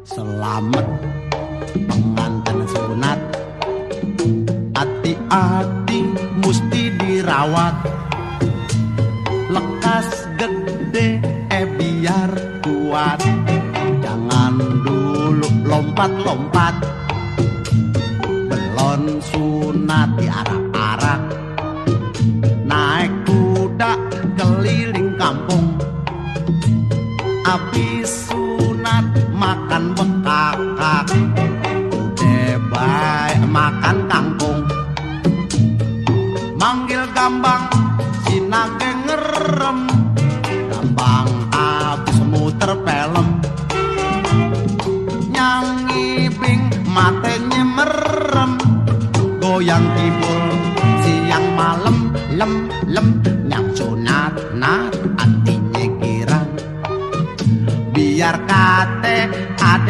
Selamat pengantin sunat, hati-hati mesti dirawat. Lekas gede biar kuat, jangan dulu lompat-lompat. Belon sunat diarak-arak, naik kuda keliling kampung. Abis sunat makan bekakak, udah baik makan kangkung. Manggil gambang sinake ngerem, gambang abis muter film. Nyanyi bing matenya merem, goyang kibul siang malam. Lem nyang sunat nat artinya girang, biar kate ade